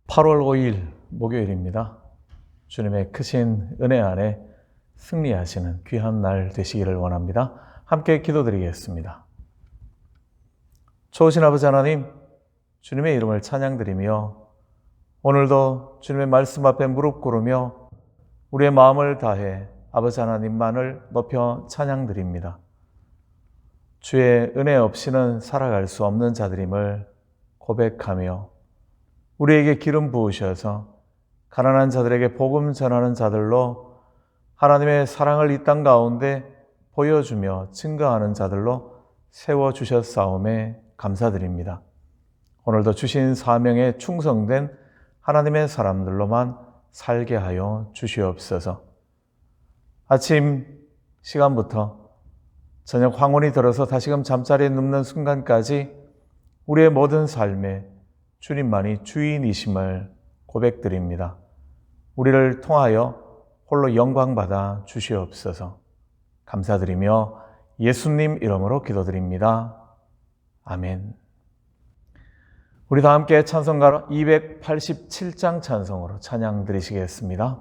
8월 5일 목요일입니다. 주님의 크신 은혜 안에 승리하시는 귀한 날 되시기를 원합니다. 함께 기도드리겠습니다. 좋으신 아버지 하나님, 주님의 이름을 찬양드리며 오늘도 주님의 말씀 앞에 무릎 꿇으며 우리의 마음을 다해 아버지 하나님만을 높여 찬양드립니다. 주의 은혜 없이는 살아갈 수 없는 자들임을 고백하며 우리에게 기름 부으셔서 가난한 자들에게 복음 전하는 자들로 하나님의 사랑을 이 땅 가운데 보여주며 증거하는 자들로 세워주셨사오매 감사드립니다. 오늘도 주신 사명에 충성된 하나님의 사람들로만 살게 하여 주시옵소서. 아침 시간부터 저녁 황혼이 들어서 다시금 잠자리에 눕는 순간까지 우리의 모든 삶에 주님만이 주인이심을 고백드립니다. 우리를 통하여 홀로 영광받아 주시옵소서. 감사드리며 예수님 이름으로 기도드립니다. 아멘. 우리 다 함께 찬송가 287장 찬송으로 찬양 드리시겠습니다.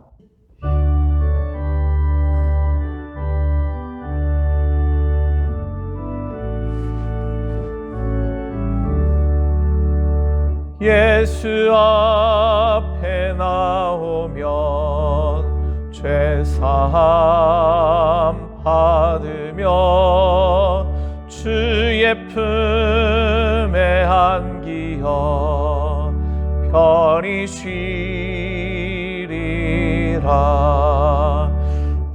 예수 앞에 나오면 죄사함 받으며 주의 품에 안기어 편히 쉬리라.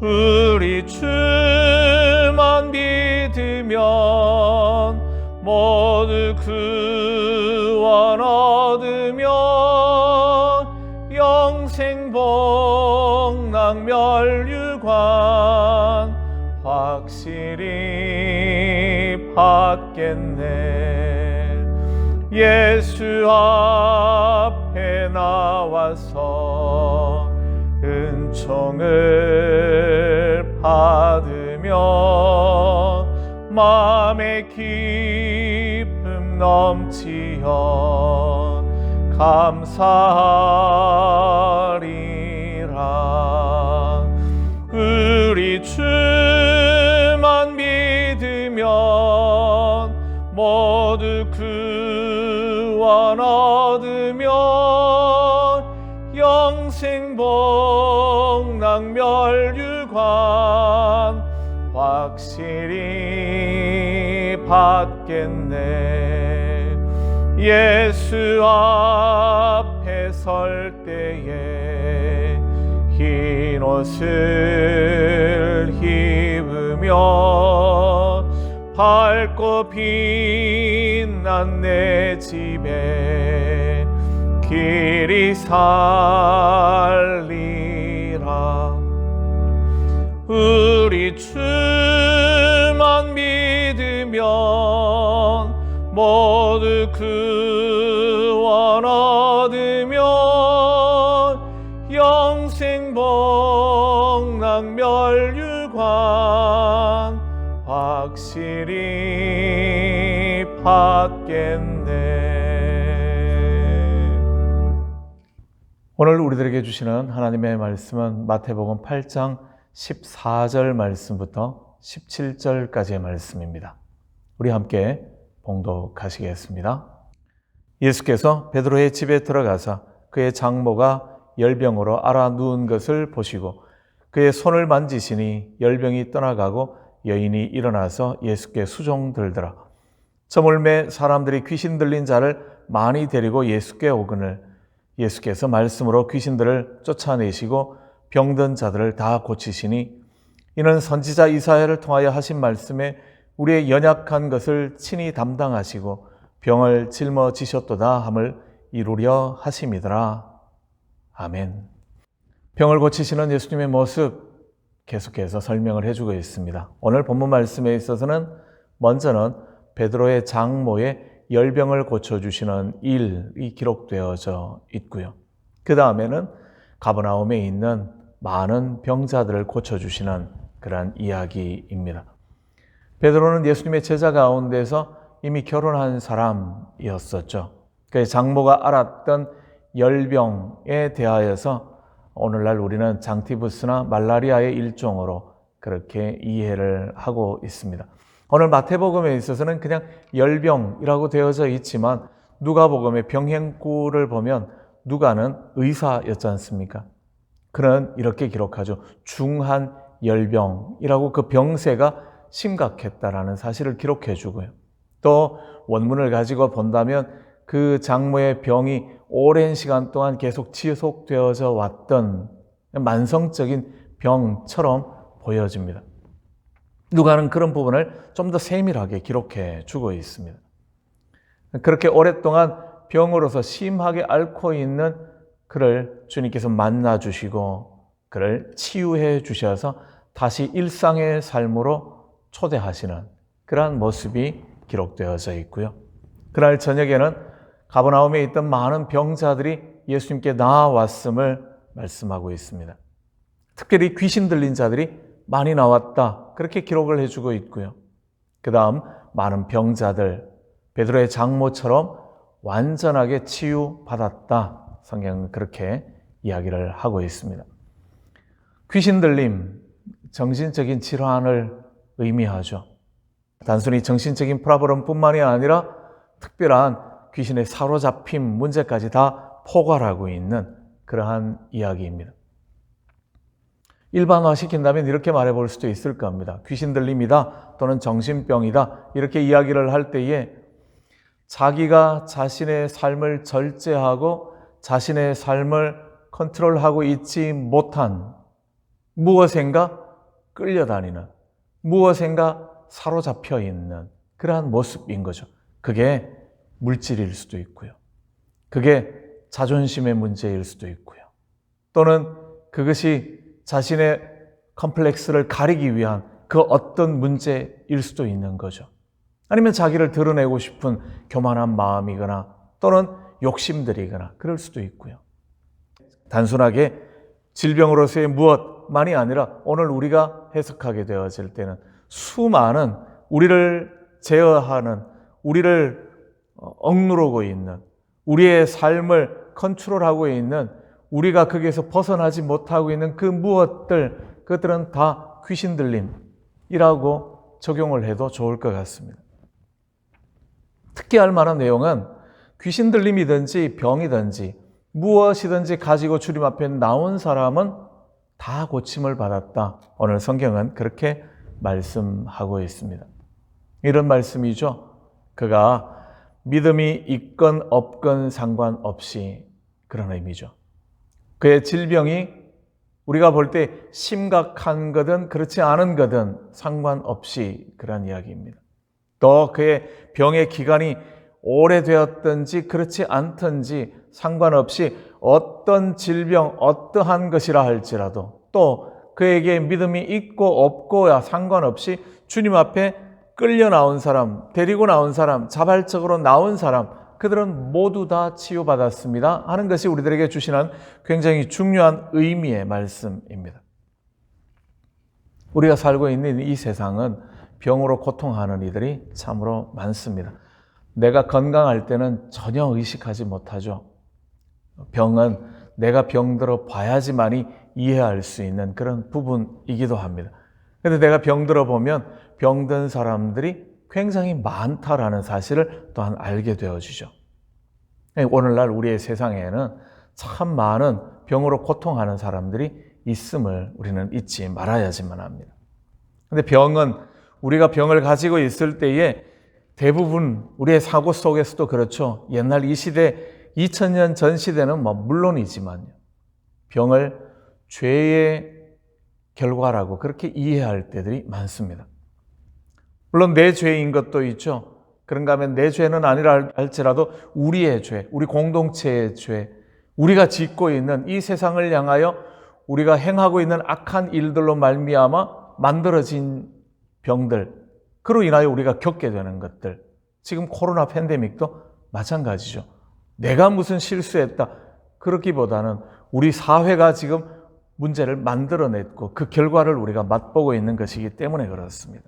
우리 주만 믿으면 모두 구원 얻으며 영생 복락 멸류관 확실히 받겠네. 예수 앞에 나와서 은총을 받으며 마음의 기쁨 넘치어 감사하리라. 우리 주만 믿으면 모두 구원 얻으며 영생 복락 멸류관 확실히 받겠네. 예수 앞에 설 때에 흰 옷을 입으며 밝고 빛난 내 집에 길이 살리라. 우리 주만 믿으면 모두 구원 얻으며 영생 복락 멸류관 확실히 받겠네. 오늘 우리들에게 주시는 하나님의 말씀은 마태복음 8장 14절 말씀부터 17절까지의 말씀입니다. 우리 함께 봉독하시겠습니다. 예수께서 베드로의 집에 들어가사 그의 장모가 열병으로 앓아 누운 것을 보시고 그의 손을 만지시니 열병이 떠나가고 여인이 일어나서 예수께 수종들더라. 저물매 사람들이 귀신 들린 자를 많이 데리고 예수께 오거늘 예수께서 말씀으로 귀신들을 쫓아내시고 병든 자들을 다 고치시니 이는 선지자 이사야를 통하여 하신 말씀에 우리의 연약한 것을 친히 담당하시고 병을 짊어지셨도다 함을 이루려 하심이더라. 아멘. 병을 고치시는 예수님의 모습 계속해서 설명을 해주고 있습니다. 오늘 본문 말씀에 있어서는 먼저는 베드로의 장모의 열병을 고쳐주시는 일이 기록되어져 있고요. 그 다음에는 가버나움에 있는 많은 병자들을 고쳐주시는 그러한 이야기입니다. 베드로는 예수님의 제자 가운데서 이미 결혼한 사람이었었죠. 그의 장모가 앓았던 열병에 대하여서 오늘날 우리는 장티푸스나 말라리아의 일종으로 그렇게 이해를 하고 있습니다. 오늘 마태복음에 있어서는 그냥 열병이라고 되어져 있지만 누가복음의 병행구를 보면 누가는 의사였지 않습니까? 그는 이렇게 기록하죠. 중한 열병이라고 그 병세가 심각했다라는 사실을 기록해 주고요. 또 원문을 가지고 본다면 그 장모의 병이 오랜 시간 동안 계속 지속되어져 왔던 만성적인 병처럼 보여집니다. 누가는 그런 부분을 좀 더 세밀하게 기록해 주고 있습니다. 그렇게 오랫동안 병으로서 심하게 앓고 있는 그를 주님께서 만나주시고 그를 치유해 주셔서 다시 일상의 삶으로 초대하시는 그러한 모습이 기록되어져 있고요. 그날 저녁에는 가버나움에 있던 많은 병자들이 예수님께 나아왔음을 말씀하고 있습니다. 특별히 귀신 들린 자들이 많이 나왔다. 그렇게 기록을 해주고 있고요. 그 다음 많은 병자들, 베드로의 장모처럼 완전하게 치유받았다. 성경은 그렇게 이야기를 하고 있습니다. 귀신 들림, 정신적인 질환을 의미하죠. 단순히 정신적인 프로블럼뿐만이 아니라 특별한 귀신에 사로잡힌 문제까지 다 포괄하고 있는 그러한 이야기입니다. 일반화시킨다면 이렇게 말해볼 수도 있을 겁니다. 귀신 들림이다 또는 정신병이다 이렇게 이야기를 할 때에 자기가 자신의 삶을 절제하고 자신의 삶을 컨트롤하고 있지 못한 무엇인가 끌려다니는 무엇인가 사로잡혀 있는 그러한 모습인 거죠. 그게 물질일 수도 있고요. 그게 자존심의 문제일 수도 있고요. 또는 그것이 자신의 컴플렉스를 가리기 위한 그 어떤 문제일 수도 있는 거죠. 아니면 자기를 드러내고 싶은 교만한 마음이거나 또는 욕심들이거나 그럴 수도 있고요. 단순하게 질병으로서의 무엇만이 아니라 오늘 우리가 해석하게 되어질 때는 수많은 우리를 제어하는, 우리를 억누르고 있는, 우리의 삶을 컨트롤하고 있는, 우리가 거기에서 벗어나지 못하고 있는 그 무엇들, 그것들은 다 귀신 들림이라고 적용을 해도 좋을 것 같습니다. 특기할 만한 내용은 귀신 들림이든지 병이든지 무엇이든지 가지고 주님 앞에 나온 사람은 다 고침을 받았다. 오늘 성경은 그렇게 말씀하고 있습니다. 이런 말씀이죠. 그가 믿음이 있건 없건 상관없이 그런 의미죠. 그의 질병이 우리가 볼 때 심각한 거든 그렇지 않은 거든 상관없이 그런 이야기입니다. 또 그의 병의 기간이 오래되었든지 그렇지 않든지 상관없이 어떤 질병, 어떠한 것이라 할지라도 또 그에게 믿음이 있고 없고야 상관없이 주님 앞에 끌려 나온 사람, 데리고 나온 사람, 자발적으로 나온 사람, 그들은 모두 다 치유받았습니다 하는 것이 우리들에게 주시는 굉장히 중요한 의미의 말씀입니다. 우리가 살고 있는 이 세상은 병으로 고통하는 이들이 참으로 많습니다. 내가 건강할 때는 전혀 의식하지 못하죠. 병은 내가 병들어 봐야지만이 이해할 수 있는 그런 부분이기도 합니다. 그런데 내가 병들어 보면 병든 사람들이 굉장히 많다라는 사실을 또한 알게 되어지죠. 오늘날 우리의 세상에는 참 많은 병으로 고통하는 사람들이 있음을 우리는 잊지 말아야지만 합니다. 그런데 병은 우리가 병을 가지고 있을 때에 대부분 우리의 사고 속에서도 그렇죠. 옛날 이 시대 2000년 전 시대는 물론이지만요. 병을 죄의 결과라고 그렇게 이해할 때들이 많습니다. 물론 내 죄인 것도 있죠. 그런가 하면 내 죄는 아니라 할지라도 우리의 죄, 우리 공동체의 죄, 우리가 짓고 있는 이 세상을 향하여 우리가 행하고 있는 악한 일들로 말미암아 만들어진 병들, 그로 인하여 우리가 겪게 되는 것들, 지금 코로나 팬데믹도 마찬가지죠. 내가 무슨 실수했다 그렇기보다는 우리 사회가 지금 문제를 만들어냈고 그 결과를 우리가 맛보고 있는 것이기 때문에 그렇습니다.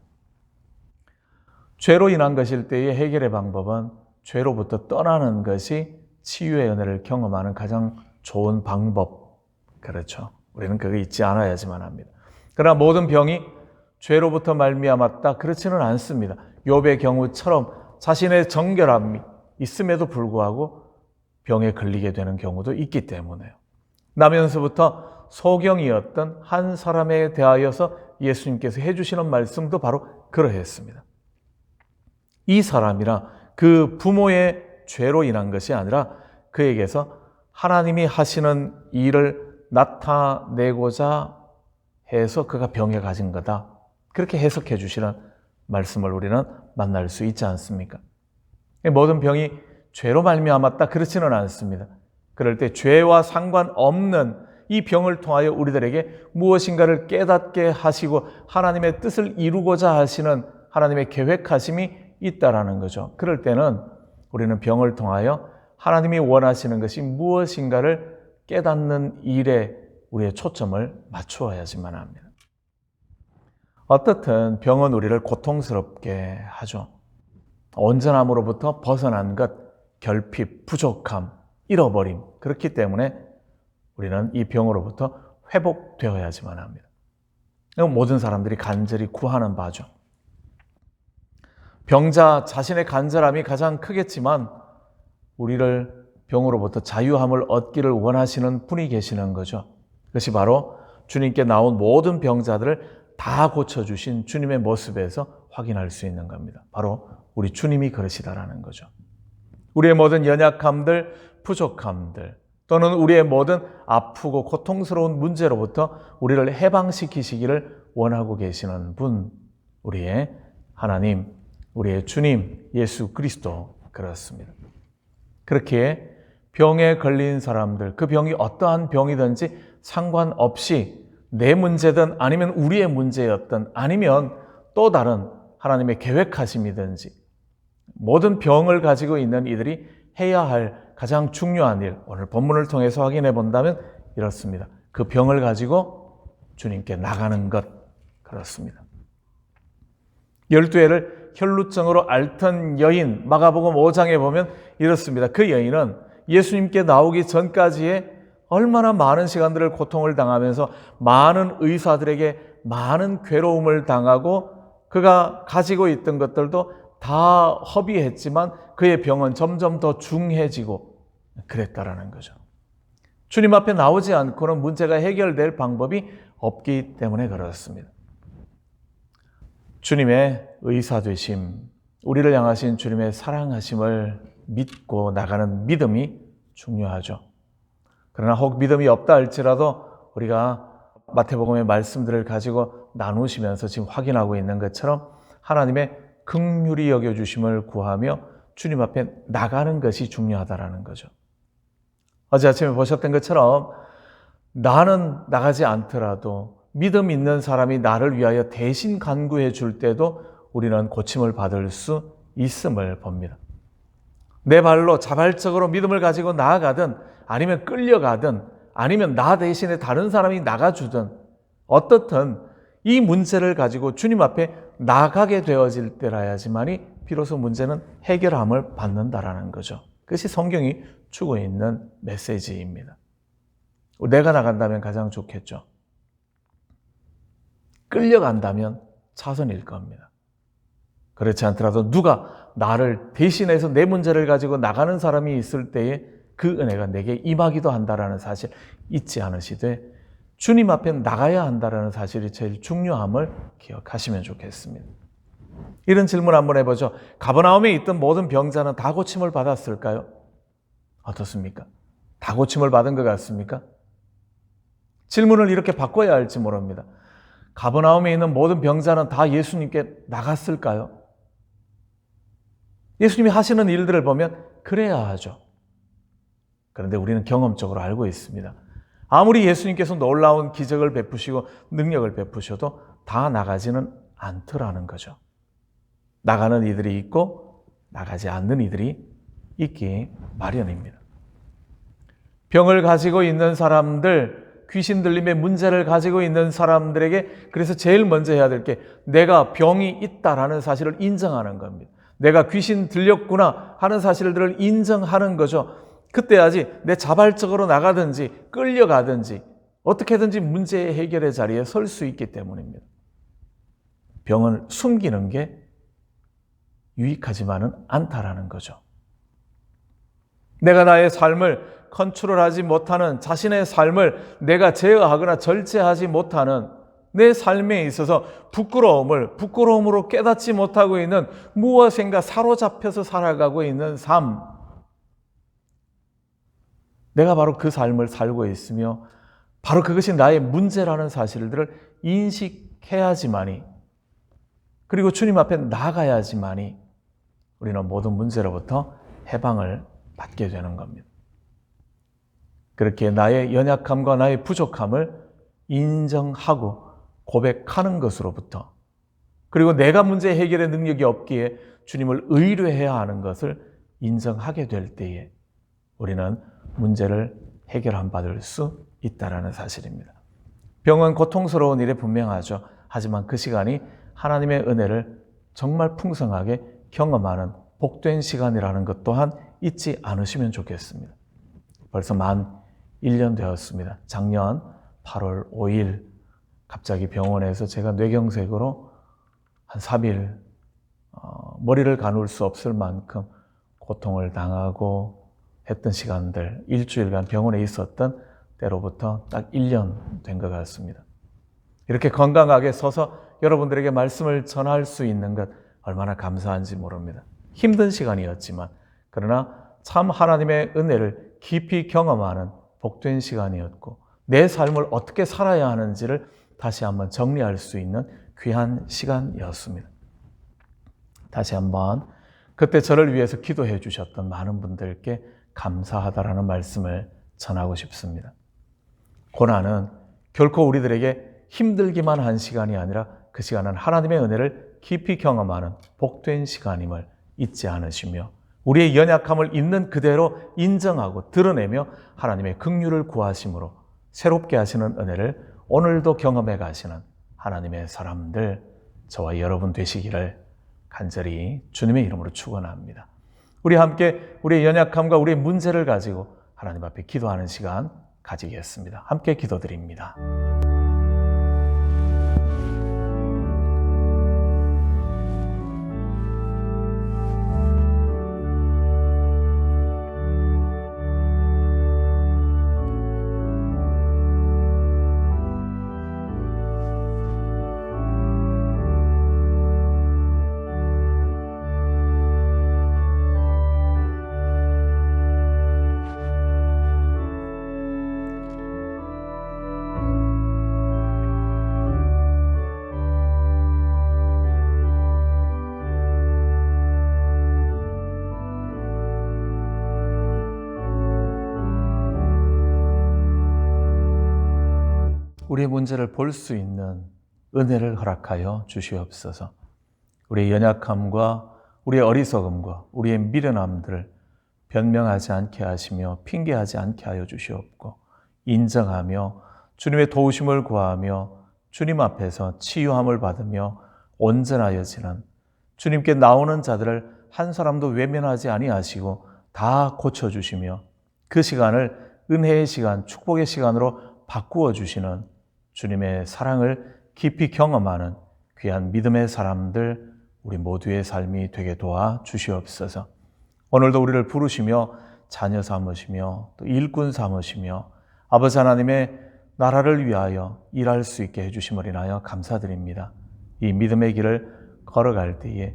죄로 인한 것일 때의 해결의 방법은 죄로부터 떠나는 것이 치유의 은혜를 경험하는 가장 좋은 방법. 그렇죠. 우리는 그거 잊지 않아야지만 합니다. 그러나 모든 병이 죄로부터 말미암았다, 그렇지는 않습니다. 욥의 경우처럼 자신의 정결함이 있음에도 불구하고 병에 걸리게 되는 경우도 있기 때문에요. 나면서부터 소경이었던 한 사람에 대하여서 예수님께서 해주시는 말씀도 바로 그러했습니다. 이 사람이라 그 부모의 죄로 인한 것이 아니라 그에게서 하나님이 하시는 일을 나타내고자 해서 그가 병에 가진 거다. 그렇게 해석해 주시는 말씀을 우리는 만날 수 있지 않습니까? 모든 병이 죄로 말미암았다, 그렇지는 않습니다. 그럴 때 죄와 상관없는 이 병을 통하여 우리들에게 무엇인가를 깨닫게 하시고 하나님의 뜻을 이루고자 하시는 하나님의 계획하심이 있다라는 거죠. 그럴 때는 우리는 병을 통하여 하나님이 원하시는 것이 무엇인가를 깨닫는 일에 우리의 초점을 맞추어야지만 합니다. 어떻든 병은 우리를 고통스럽게 하죠. 온전함으로부터 벗어난 것, 결핍, 부족함, 잃어버림. 그렇기 때문에 우리는 이 병으로부터 회복되어야지만 합니다. 모든 사람들이 간절히 구하는 바죠. 병자 자신의 간절함이 가장 크겠지만 우리를 병으로부터 자유함을 얻기를 원하시는 분이 계시는 거죠. 그것이 바로 주님께 나온 모든 병자들을 다 고쳐주신 주님의 모습에서 확인할 수 있는 겁니다. 바로 우리 주님이 그러시다라는 거죠. 우리의 모든 연약함들, 부족함들, 또는 우리의 모든 아프고 고통스러운 문제로부터 우리를 해방시키시기를 원하고 계시는 분, 우리의 하나님, 우리의 주님 예수 그리스도, 그렇습니다. 그렇기에 병에 걸린 사람들, 그 병이 어떠한 병이든지 상관없이 내 문제든 아니면 우리의 문제였든 아니면 또 다른 하나님의 계획하심이든지 모든 병을 가지고 있는 이들이 해야 할 가장 중요한 일, 오늘 본문을 통해서 확인해 본다면 이렇습니다. 그 병을 가지고 주님께 나가는 것, 그렇습니다. 12해를 혈루증으로 앓던 여인, 마가복음 5장에 보면 이렇습니다. 그 여인은 예수님께 나오기 전까지의 얼마나 많은 시간들을 고통을 당하면서 많은 의사들에게 많은 괴로움을 당하고 그가 가지고 있던 것들도 다 허비했지만 그의 병은 점점 더 중해지고 그랬다라는 거죠. 주님 앞에 나오지 않고는 문제가 해결될 방법이 없기 때문에 그렇습니다. 주님의 의사되심, 우리를 향하신 주님의 사랑하심을 믿고 나가는 믿음이 중요하죠. 그러나 혹 믿음이 없다 할지라도 우리가 마태복음의 말씀들을 가지고 나누시면서 지금 확인하고 있는 것처럼 하나님의 긍휼히 여겨주심을 구하며 주님 앞에 나가는 것이 중요하다라는 거죠. 어제 아침에 보셨던 것처럼 나는 나가지 않더라도 믿음 있는 사람이 나를 위하여 대신 간구해 줄 때도 우리는 고침을 받을 수 있음을 봅니다. 내 발로 자발적으로 믿음을 가지고 나아가든 아니면 끌려가든 아니면 나 대신에 다른 사람이 나가주든 어떻든 이 문제를 가지고 주님 앞에 나가게 되어질 때라야지만이 비로소 문제는 해결함을 받는다라는 거죠. 그것이 성경이 주고 있는 메시지입니다. 내가 나간다면 가장 좋겠죠. 끌려간다면 차선일 겁니다. 그렇지 않더라도 누가 나를 대신해서 내 문제를 가지고 나가는 사람이 있을 때에 그 은혜가 내게 임하기도 한다라는 사실 잊지 않으시되 주님 앞에 나가야 한다라는 사실이 제일 중요함을 기억하시면 좋겠습니다. 이런 질문 한번 해보죠. 가버나움에 있던 모든 병자는 다 고침을 받았을까요? 어떻습니까? 다 고침을 받은 것 같습니까? 질문을 이렇게 바꿔야 할지 모릅니다. 가버나움에 있는 모든 병자는 다 예수님께 나갔을까요? 예수님이 하시는 일들을 보면 그래야 하죠. 그런데 우리는 경험적으로 알고 있습니다. 아무리 예수님께서 놀라운 기적을 베푸시고 능력을 베푸셔도 다 나가지는 않더라는 거죠. 나가는 이들이 있고 나가지 않는 이들이 있기 마련입니다. 병을 가지고 있는 사람들, 귀신 들림의 문제를 가지고 있는 사람들에게 그래서 제일 먼저 해야 될 게 내가 병이 있다라는 사실을 인정하는 겁니다. 내가 귀신 들렸구나 하는 사실들을 인정하는 거죠. 그때야지 내 자발적으로 나가든지 끌려가든지 어떻게든지 문제 해결의 자리에 설 수 있기 때문입니다. 병을 숨기는 게 유익하지만은 않다라는 거죠. 내가 나의 삶을 컨트롤하지 못하는, 자신의 삶을 내가 제어하거나 절제하지 못하는 내 삶에 있어서 부끄러움으로 깨닫지 못하고 있는, 무엇인가 사로잡혀서 살아가고 있는 삶, 내가 바로 그 삶을 살고 있으며 바로 그것이 나의 문제라는 사실들을 인식해야지만이, 그리고 주님 앞에 나가야지만이 우리는 모든 문제로부터 해방을 받게 되는 겁니다. 그렇게 나의 연약함과 나의 부족함을 인정하고 고백하는 것으로부터, 그리고 내가 문제 해결의 능력이 없기에 주님을 의뢰해야 하는 것을 인정하게 될 때에 우리는 문제를 해결함 받을 수 있다는 사실입니다. 병은 고통스러운 일에 분명하죠. 하지만 그 시간이 하나님의 은혜를 정말 풍성하게 경험하는 복된 시간이라는 것 또한 잊지 않으시면 좋겠습니다. 벌써 만 1년 되었습니다. 작년 8월 5일 갑자기 병원에서 제가 뇌경색으로 한 3일 머리를 가눌 수 없을 만큼 고통을 당하고 했던 시간들, 일주일간 병원에 있었던 때로부터 딱 1년 된 것 같습니다. 이렇게 건강하게 서서 여러분들에게 말씀을 전할 수 있는 것 얼마나 감사한지 모릅니다. 힘든 시간이었지만, 그러나 참 하나님의 은혜를 깊이 경험하는 복된 시간이었고, 내 삶을 어떻게 살아야 하는지를 다시 한번 정리할 수 있는 귀한 시간이었습니다. 다시 한번 그때 저를 위해서 기도해 주셨던 많은 분들께 감사하다라는 말씀을 전하고 싶습니다. 고난은 결코 우리들에게 힘들기만 한 시간이 아니라 그 시간은 하나님의 은혜를 깊이 경험하는 복된 시간임을 잊지 않으시며, 우리의 연약함을 있는 그대로 인정하고 드러내며 하나님의 긍휼을 구하심으로 새롭게 하시는 은혜를 오늘도 경험해 가시는 하나님의 사람들, 저와 여러분 되시기를 간절히 주님의 이름으로 축원합니다. 우리 함께 우리의 연약함과 우리의 문제를 가지고 하나님 앞에 기도하는 시간 가지겠습니다. 함께 기도드립니다. 우리의 문제를 볼 수 있는 은혜를 허락하여 주시옵소서. 우리의 연약함과 우리의 어리석음과 우리의 미련함들을 변명하지 않게 하시며 핑계하지 않게 하여 주시옵고, 인정하며 주님의 도우심을 구하며 주님 앞에서 치유함을 받으며 온전하여지는, 주님께 나오는 자들을 한 사람도 외면하지 아니하시고 다 고쳐주시며 그 시간을 은혜의 시간, 축복의 시간으로 바꾸어 주시는 주님의 사랑을 깊이 경험하는 귀한 믿음의 사람들, 우리 모두의 삶이 되게 도와 주시옵소서. 오늘도 우리를 부르시며 자녀 삼으시며 또 일꾼 삼으시며 아버지 하나님의 나라를 위하여 일할 수 있게 해주심을 인하여 감사드립니다. 이 믿음의 길을 걸어갈 때에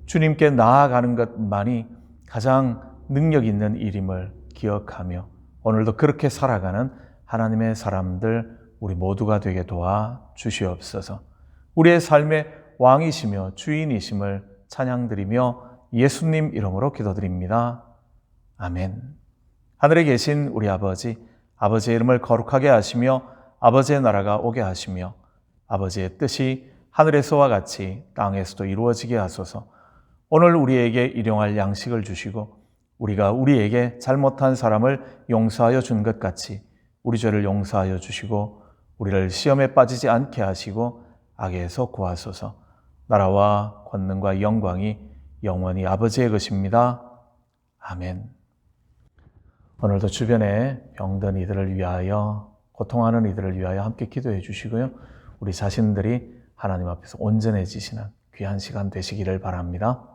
주님께 나아가는 것만이 가장 능력 있는 일임을 기억하며 오늘도 그렇게 살아가는 하나님의 사람들, 우리 모두가 되게 도와 주시옵소서. 우리의 삶의 왕이시며 주인이심을 찬양드리며 예수님 이름으로 기도드립니다. 아멘. 하늘에 계신 우리 아버지, 아버지의 이름을 거룩하게 하시며 아버지의 나라가 오게 하시며 아버지의 뜻이 하늘에서와 같이 땅에서도 이루어지게 하소서. 오늘 우리에게 일용할 양식을 주시고 우리가 우리에게 잘못한 사람을 용서하여 준 것 같이 우리 죄를 용서하여 주시고 우리를 시험에 빠지지 않게 하시고 악에서 구하소서. 나라와 권능과 영광이 영원히 아버지의 것입니다. 아멘. 오늘도 주변에 병든 이들을 위하여, 고통하는 이들을 위하여 함께 기도해 주시고요. 우리 자신들이 하나님 앞에서 온전해지시는 귀한 시간 되시기를 바랍니다.